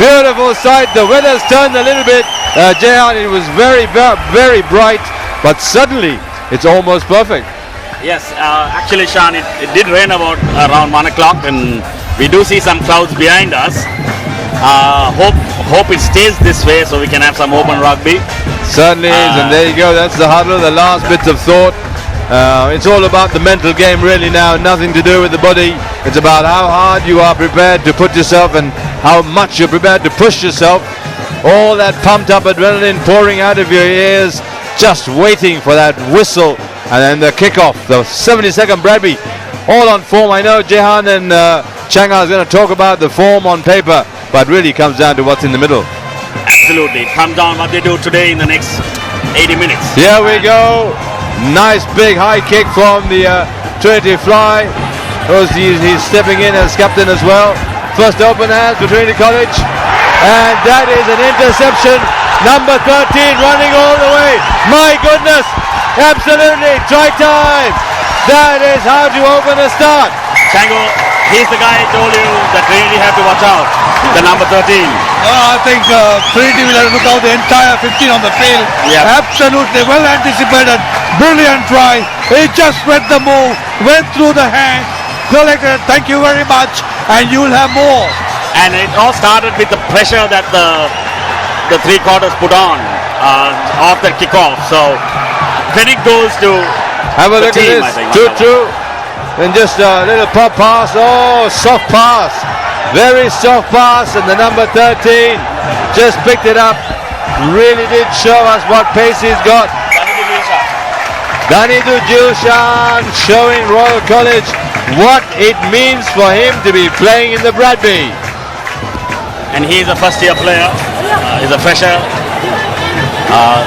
Beautiful sight. The weather's turned a little bit. Jehan, it was very, very bright, but suddenly it's almost perfect. Yes, actually, Sean, it did rain about around 1 o'clock, and we do see some clouds behind us. Hope it stays this way so we can have some open rugby. Certainly is, and there you go. That's the huddle, the last bits of thought. It's all about the mental game really now, nothing to do with the body. It's about how hard you are prepared to put yourself and how much you're prepared to push yourself. All that pumped up adrenaline pouring out of your ears, just waiting for that whistle, and then the kickoff, the 70-second Bradby, all on form. I know Jehan and Changa is going to talk about the form on paper, but really comes down to what's in the middle. Absolutely, it comes down what they do today in the next 80 minutes. Here we go. Nice big high kick from the Trinity fly. He's stepping in as captain as well. First open hands for Trinity College, and that is an interception. Number 13 running all the way. My goodness, absolutely try time. That is how to open a start. Chango, he's the guy I told you that really have to watch out. The number 13. I think Trinity will have to look out the entire 15 on the field. Yep. Absolutely well anticipated. Brilliant try. He just read the move, went through the hand, collected. Thank you very much, and you will have more. And it all started with the pressure that the three quarters put on off the kickoff. So credit goes to have a look team, at this. 2-2. And just a little pop pass. Oh, soft pass. Very soft pass, and the number 13 just picked it up. Really did show us what pace he's got. Danidu Jilshan showing Royal College what it means for him to be playing in the Bradby. And he's a first-year player. He's a fresher.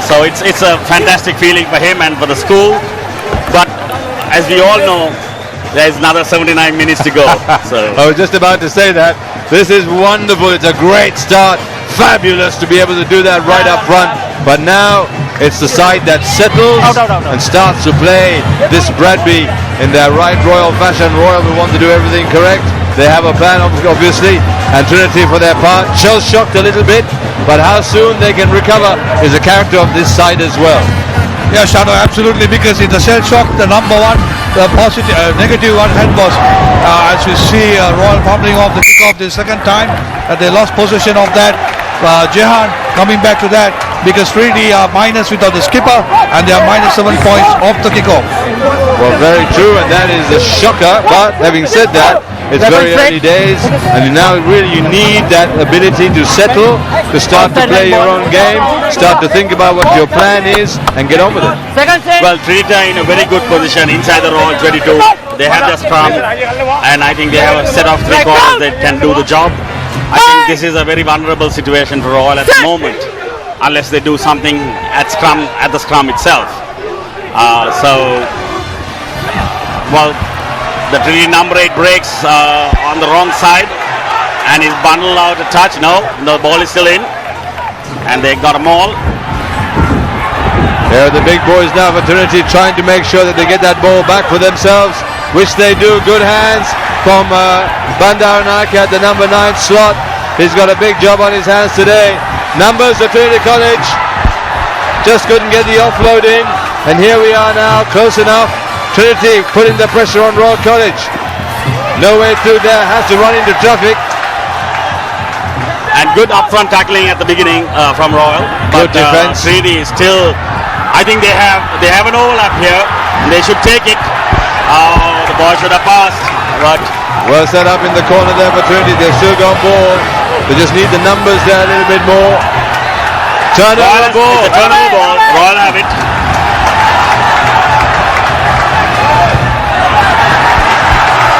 So it's a fantastic feeling for him and for the school. But as we all know, there's another 79 minutes to go. So I was just about to say that. This is wonderful. It's a great start. Fabulous to be able to do that right up front. But now it's the side that settles and starts to play this Bradby in their right royal fashion. Royal will want to do everything correct. They have a plan, obviously, and Trinity for their part. Shell-shocked a little bit, but how soon they can recover is a character of this side as well. Yeah, Shano, absolutely, because in the shell shock, the number one, the positive, negative one hand was, as we see Royal fumbling off the kickoff the second time, and they lost possession of that. Jehan coming back to that, because Trinity are minus without the skipper, and they are minus 7 points off the kickoff. Well, very true, and that is a shocker, but having said that, it's very early days, and now really you need that ability to settle, to start to play your own game, start to think about what your plan is, and get on with it. Well, Trinity are in a very good position inside the Royal 22. They have their scrum, and I think they have a set of three quarters that can do the job. I think this is a very vulnerable situation for Royal at the moment, unless they do something at the scrum itself. The Trinity number 8 breaks on the wrong side and is bundled out a touch. No, the ball is still in, and they got a maul. There are the big boys now for Trinity trying to make sure that they get that ball back for themselves, which they do. Good hands from Bandaranaike at the number 9 slot. He's got a big job on his hands today. Numbers of Trinity College just couldn't get the offload in, and here we are now, close enough. Trinity putting the pressure on Royal College. No way through there, has to run into traffic. And good upfront tackling at the beginning from Royal. Good defense. Trinity is still, I think they have an overlap here. They should take it. The ball should have passed. But well set up in the corner there for Trinity. They've still got ball. They just need the numbers there a little bit more. Turnover ball. It's a turnover ball. Royal have it.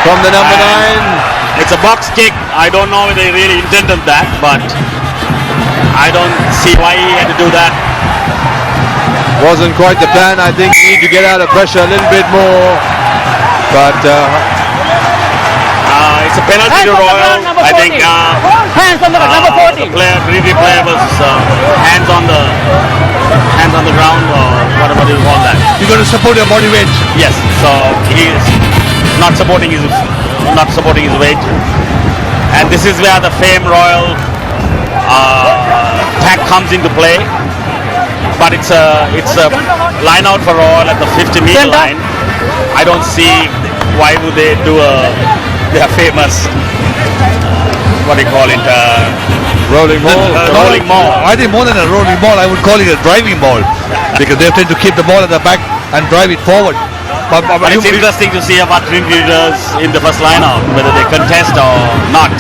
From the number 9. It's a box kick. I don't know if they really intended that, but I don't see why he had to do that. Wasn't quite the plan. I think you need to get out of pressure a little bit more. But it's a penalty to Royal. I think hands on the number 40. Trinity player was hands on the ground, or whatever you call that. You're going to support your body weight. Yes. So he is not supporting his weight, and this is where the famed Royal comes into play. But it's a line out for Royal at the 50-meter line. I don't see why would they do their famous, what do you call it? Rolling ball. Rolling ball. I think more than a rolling ball, I would call it a driving ball because they tend to keep the ball at the back and drive it forward. But It's interesting to see about Trinity does in the first line out, whether they contest or not.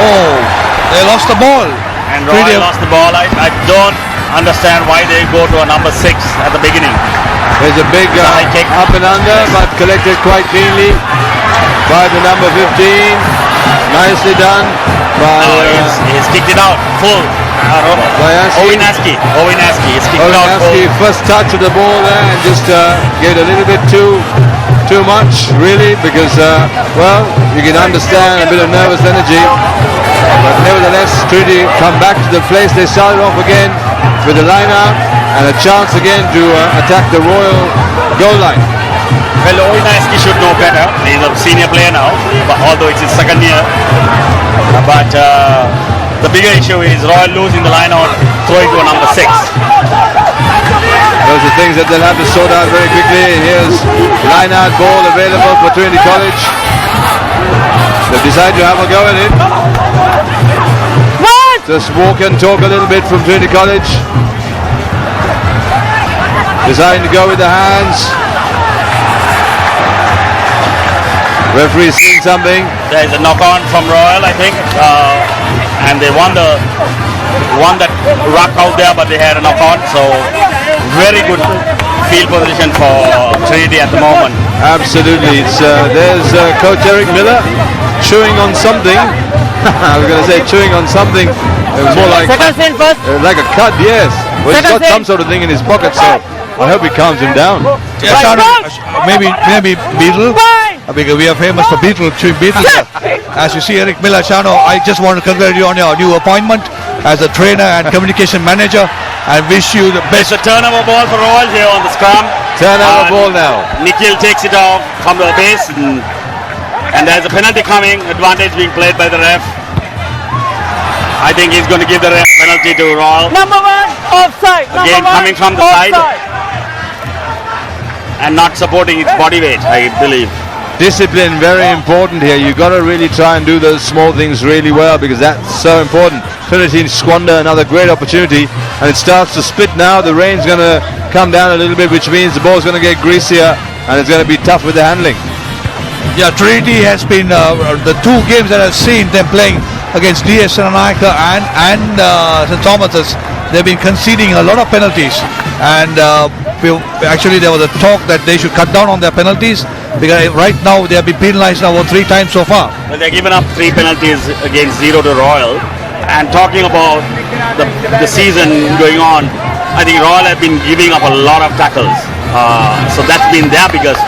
Oh, they lost the ball. And Royal lost the ball. I don't understand why they go to a number 6 at the beginning. There's a big high kick. up and under, but collected quite cleanly by the number 15. Nicely done by he's kicked it out full. Owen Askey. He's kicked it out full. First touch of the ball there and just gave a little bit too much, really, because well, you can understand a bit of nervous energy. But nevertheless, Trinity come back to the place they started off again with the line out and a chance again to attack the Royal goal line. Well, Oinaski should know better. He's a senior player now, but although it's his second year. But the bigger issue is Royal losing the line out, throwing to a number 6. Those are things that they'll have to sort out very quickly. Here's line out ball available for Trinity College. They've decided to have a go at it. Just walk and talk a little bit from Trinity College. Deciding to go with the hands. Referee seeing something. There's a knock on from Royal, I think, and they won that ruck out there, but they had a knock on. So very good field position for Trinity at the moment. Absolutely. It's there's Coach Eric Miller chewing on something. I was going to say chewing on something. It was more like like a cut. Yes. Well, he's got some sort of thing in his pocket, so I hope he calms him down. Yeah, maybe Beetle. Because we are famous for Beetle, chewing Beetle. As you see, Eric Miller, Shano, I just want to congratulate you on your new appointment as a trainer and communication manager and wish you the best. It's a turnover ball for Royal here on the scrum. Turnover ball now. Nikhil takes it off from the base and there's a penalty coming, advantage being played by the ref. I think he's going to give the ref penalty to Royal. Number 1, offside. Again, coming from the side and not supporting its body weight, I believe. Discipline very important here. You've got to really try and do those small things really well because that's so important. Trinity squander another great opportunity and it starts to split now. The rain's going to come down a little bit, which means the ball's going to get greasier and it's going to be tough with the handling. Yeah, Trinity has been the 2 games that I've seen them playing against DS Serenaka and St. Thomas's. They've been conceding a lot of penalties and actually there was a talk that they should cut down on their penalties because right now they have been penalized now 3 times so far. Well, they've given up 3 penalties against 0 to Royal. And talking about the season going on, I think Royal have been giving up a lot of tackles. So that's been their biggest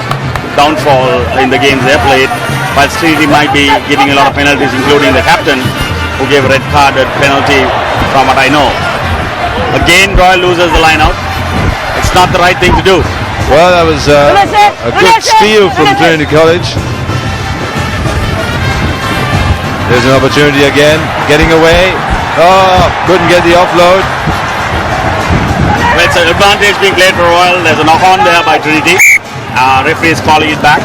downfall in the games they played. While Trinity might be giving a lot of penalties, including the captain, who gave a red carded penalty from what I know. Again, Royal loses the line out. It's not the right thing to do. Well, that was a good steal from Trinity College. There's an opportunity again, getting away. Oh, couldn't get the offload. Well, it's an advantage being played for Royal. There's a knock on there by Trinity. Referee is calling it back.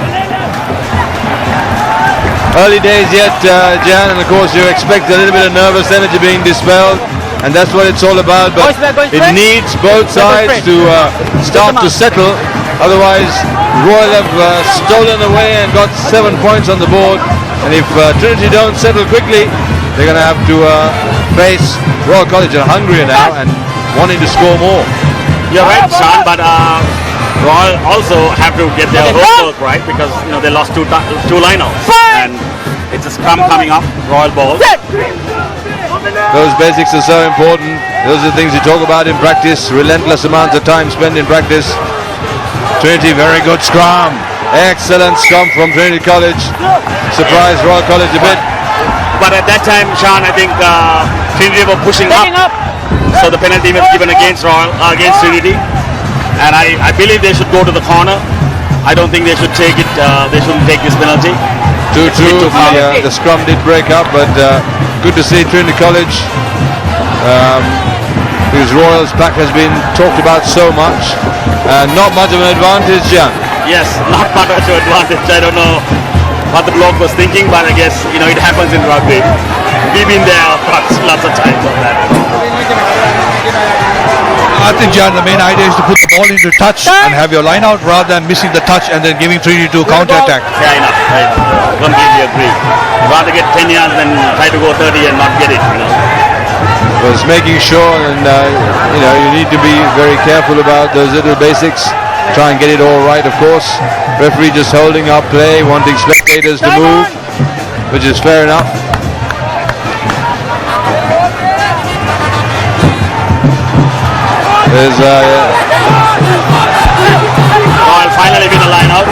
Early days yet, Jan, and of course you expect a little bit of nervous energy being dispelled, and that's what it's all about. But it needs both sides to start to settle. Otherwise, Royal have stolen away and got 7 points on the board. And if Trinity don't settle quickly, they're going to have to face Royal College are hungrier now and wanting to score more. You're right, Sean, but Royal also have to get their homework right because they lost two lineouts and it's a scrum coming up. Royal ball. Those basics are so important. Those are the things you talk about in practice. Relentless amounts of time spent in practice. Trinity, very good scrum. Excellent scrum from Trinity College. Surprised Royal College a bit. But at that time, Sean, I think Trinity were pushing up. So the penalty was given against Trinity. And I believe they should go to the corner. I don't think they should take it. They shouldn't take this penalty. True. The scrum did break up, but good to see Trinity College, because Royal's pack has been talked about so much, and not much of an advantage, Jan. Yes, not much of an advantage. I don't know what the bloke was thinking, but I guess it happens in rugby. We've been there lots of times on that. I think, John, the main idea is to put the ball into touch and have your line out rather than missing the touch and then giving Trinity to counter-attack. Fair enough. I completely agree. Rather get 10 yards than try to go 30 and not get it. Was making sure, and you need to be very careful about those little basics. Try and get it all right, of course. Referee just holding up play, wanting spectators to move, which is fair enough. There's Royal finally with the line out.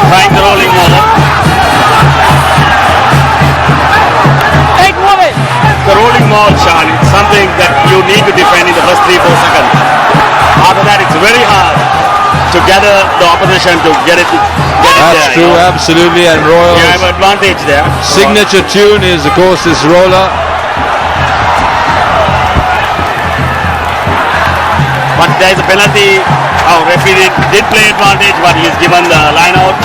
Trying the rolling ball. The rolling ball, Sean, it's something that you need to defend in the first 3-4 seconds. After that, it's very hard to gather the opposition to get it that's there. true, absolutely, and Royal's You have advantage there. signature tune is, of course, this roller. But there is a penalty. Referee did play advantage, but he has given the line out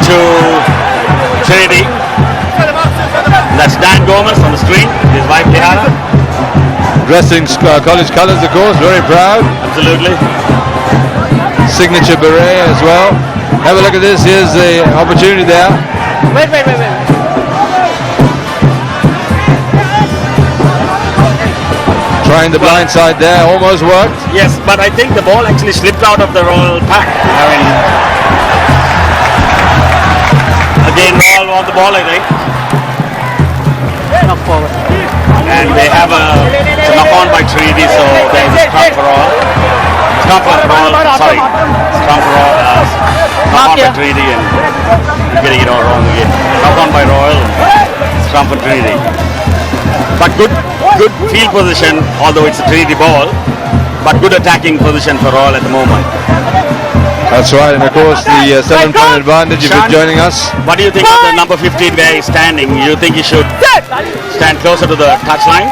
to Trinity. That's Dan Gomez on the screen, his wife Kehara. Dressed in college colours, of course, very proud. Absolutely. Signature beret as well. Have a look at this. Here's the opportunity there. Wait. Trying the blind side there, almost worked. Yes, but I think the ball actually slipped out of the Royal pack. Again, Royal won the ball, I think. And they have a knock on by Trinity, so there's a scrum for Royal. Scrum for Royal, sorry. Scrum for Royal. Knock on by Trinity, and I'm getting it all wrong again. Knock on by Royal, scrum for Trinity. But good field position, although it's a Trinity ball, but good attacking position for Royal at the moment. That's right, and of course the 7-point advantage if you're joining us. What do you think of the number 15 where he's standing? You think he should stand closer to the touchline?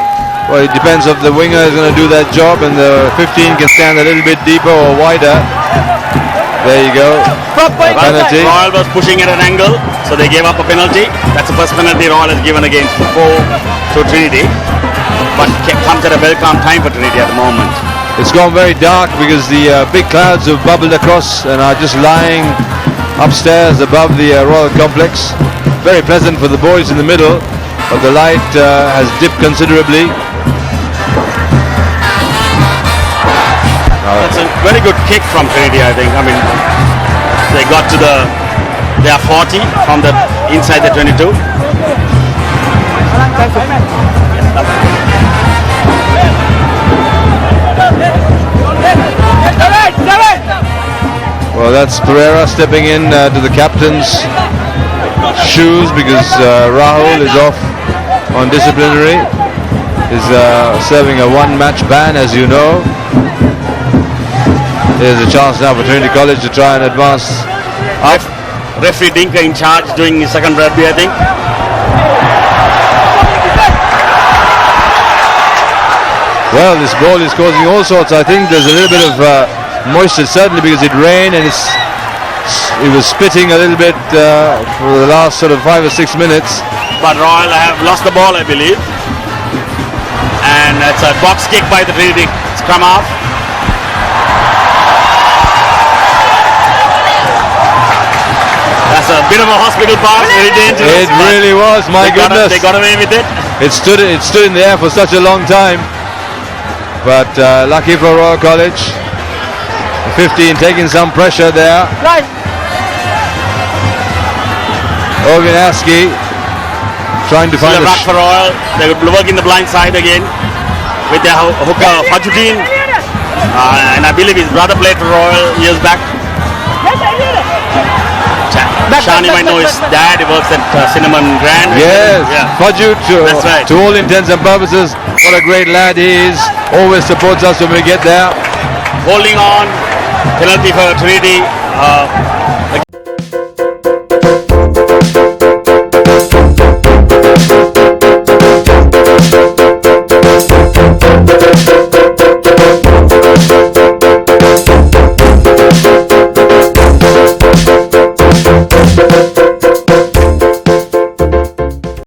Well, it depends if the winger is going to do that job, and the 15 can stand a little bit deeper or wider. There you go. Penalty. Royal was pushing at an angle, so they gave up a penalty. That's the first penalty Royal has given against to Trinity, but comes at a welcome time for Trinity at the moment. It's gone very dark because the big clouds have bubbled across and are just lying upstairs above the Royal Complex. Very pleasant for the boys in the middle, but the light has dipped considerably. That's a very good kick from Trinity, I think. I mean, they got to they are 40 from the inside the 22. Well, that's Pereira stepping in to the captain's shoes because Rahul is off on disciplinary. Is serving a one-match ban, as you know. There's a chance now for Trinity College to try and advance up. Referee Dinka in charge doing his second Bradby, I think. Well, this ball is causing all sorts. I think there's a little bit of moisture, certainly because it rained and it was spitting a little bit for the last sort of 5 or 6 minutes. But Royal have lost the ball, I believe. And it's a box kick by the Trinity scrum half. That's a bit of a hospital pass, very dangerous. It really was, my goodness. They got away with it. It stood in the air for such a long time. But lucky for Royal College. 15 taking some pressure there. Organaski trying to find a ruck for Royal. They would work in the blind side again with their hooker Fajuddin. And I believe his brother played for Royal years back. Shani might know his dad. He works at Cinnamon Grand. Yes, yeah. Fajut, That's right. to all intents and purposes, what a great lad he is. Always supports us when we get there. Holding on. Penalty for Trinity. Bradby.